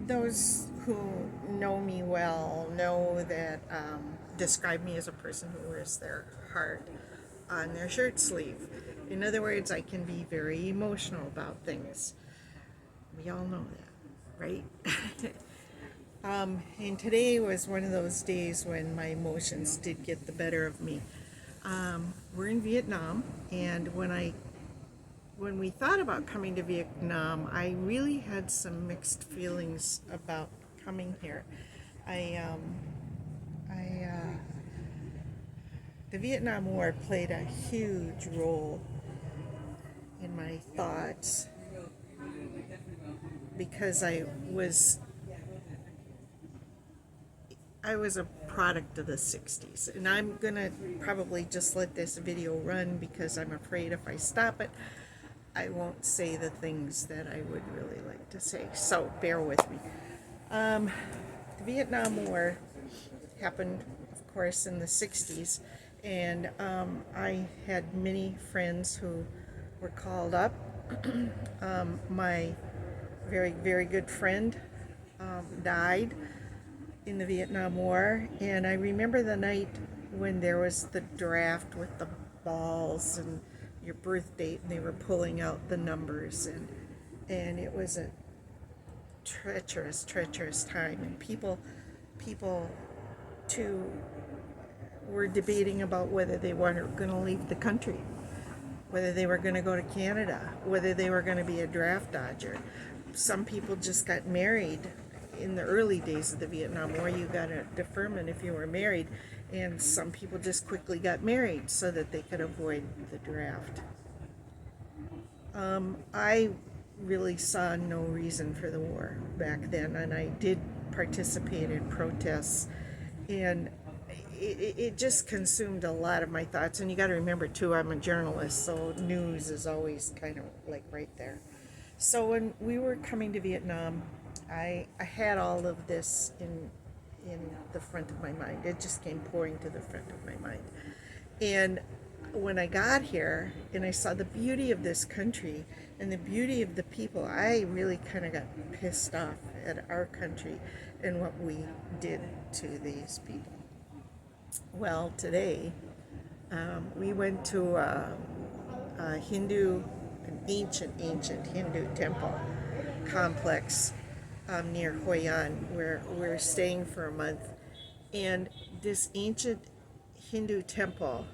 those who know me well know that describe me as a person who wears their heart on their shirt sleeve. In other words, I can be very emotional about things. We all know that, right? And today was one of those days when my emotions did get the better of me. We're in Vietnam, and when we thought about coming to Vietnam, I really had some mixed feelings about coming here. I, um, the Vietnam War played a huge role in my thoughts because I was a product of the 60s, and I'm gonna probably just let this video run because I'm afraid if I stop it I won't say the things that I would really like to say, so bear with me. The Vietnam War happened, of course, in the 60s, and I had many friends who were called up. My very, very good friend died in the Vietnam War, and I remember the night when there was the draft with the balls and your birth date, and they were pulling out the numbers, and it was a treacherous time, and people too were debating about whether they were going to leave the country, whether they were going to go to Canada, whether they were going to be a draft dodger. Some people just got married. In the early days of the Vietnam War, you got a deferment if you were married, and some people just quickly got married so that they could avoid the draft. I really saw no reason for the war back then, and I did participate in protests, and it just consumed a lot of my thoughts. And you got to remember too, I'm a journalist, so news is always kind of like right there. So when we were coming to Vietnam, I had all of this in the front of my mind. It just came pouring to the front of my mind. And when I got here and I saw the beauty of this country and the beauty of the people, I really kind of got pissed off at our country and what we did to these people. Well, today we went to an ancient Hindu temple complex near Hoi An, where we're staying for a month. And this ancient Hindu temple,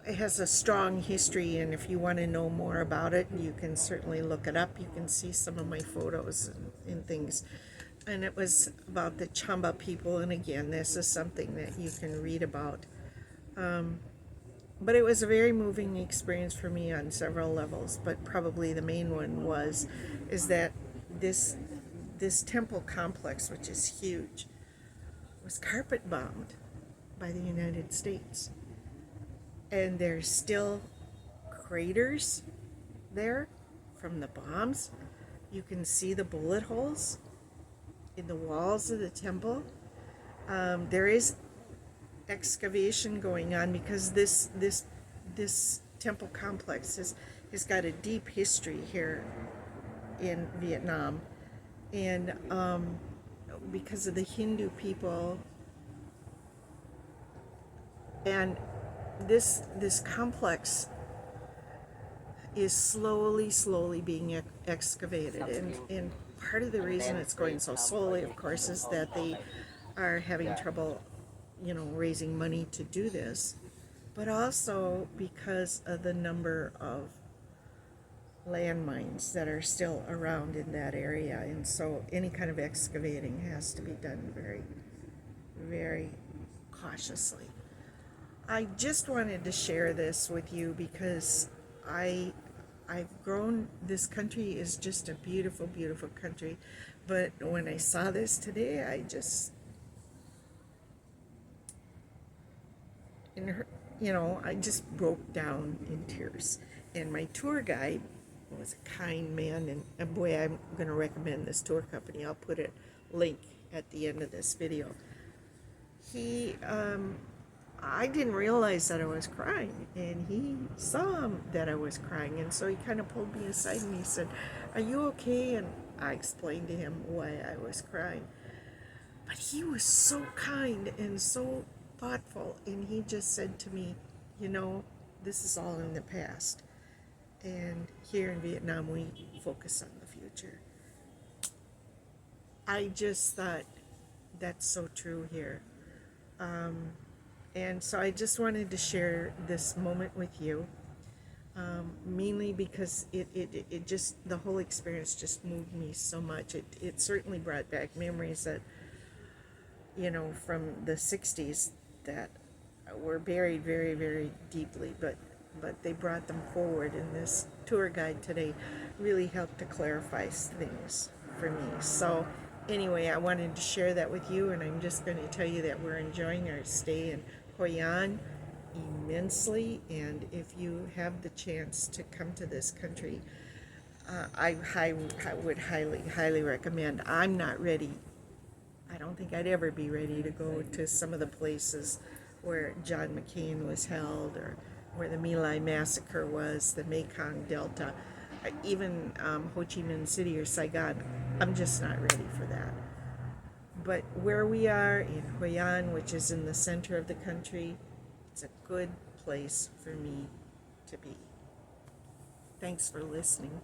it has a strong history, and if you want to know more about it, you can certainly look it up. You can see some of my photos and things. And it was about the Chamba people, and again, this is something that you can read about. But it was a very moving experience for me on several levels, but probably the main one is that this temple complex, which is huge, was carpet bombed by the United States. And there's still craters there from the bombs. You can see the bullet holes in the walls of the temple. There is excavation going on because this temple complex has got a deep history here in Vietnam, and because of the Hindu people, and this complex is slowly being excavated, and part of the reason it's going so slowly, of course, is that they are having trouble, raising money to do this, but also because of the number of landmines that are still around in that area, and so any kind of excavating has to be done very, very cautiously. I just wanted to share this with you because I've grown. This country is just a beautiful, beautiful country, but when I saw this today, I just broke down in tears. And my tour guide was a kind man, and boy, I'm going to recommend this tour company. I'll put a link at the end of this video. I didn't realize that I was crying, and he saw that I was crying, and so he kind of pulled me aside and he said, "Are you okay?" I explained to him why I was crying. But he was so kind and so thoughtful, and he just said to me, you know, this is all in the past. And here in Vietnam, we focus on the future. I just thought that's so true here. And so I just wanted to share this moment with you, mainly because it just, the whole experience just moved me so much. It certainly brought back memories that, you know, from the 60s that were buried very, very deeply, but they brought them forward, and this tour guide today really helped to clarify things for me. So anyway, I wanted to share that with you, and I'm just going to tell you that we're enjoying our stay in Hoi An immensely, and if you have the chance to come to this country, I would highly recommend. I'm not ready. I don't think I'd ever be ready to go to some of the places where John McCain was held, or where the My Lai massacre was, the Mekong Delta, even Ho Chi Minh City or Saigon. I'm just not ready for that. But where we are in Hoi An, which is in the center of the country, it's a good place for me to be. Thanks for listening.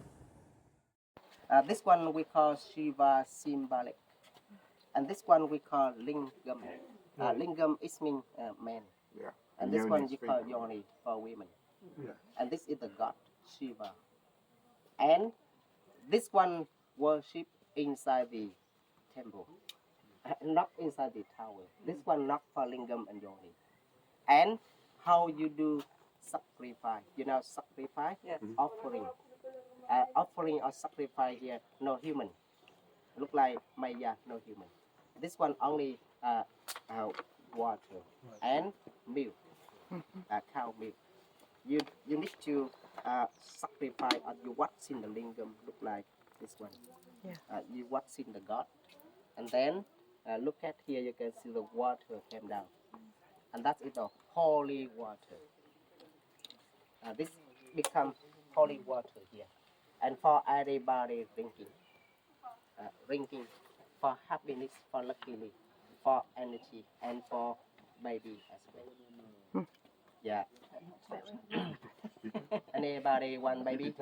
This one we call Shiva symbolic, and this one we call Lingam. Lingam is mean man, Yeah. and this one you call Yoni for women. Yeah. And this is the god Shiva. And this one worship inside the temple, not inside the tower. This one not for Lingam and Yoni. And how you do sacrifice? You know sacrifice, Yes. offering. Offering or sacrifice here, no human. Look like Maya, no human. This one only water and milk, cow milk. You need to sacrifice or you wax in the lingam. Look like this one. Yeah. You wax in the god, and then look at here. You can see the water came down, and that is the holy water. This become holy water here, and for everybody drinking for happiness, for luckily, for energy, and for baby as well. Yeah. Anybody want baby?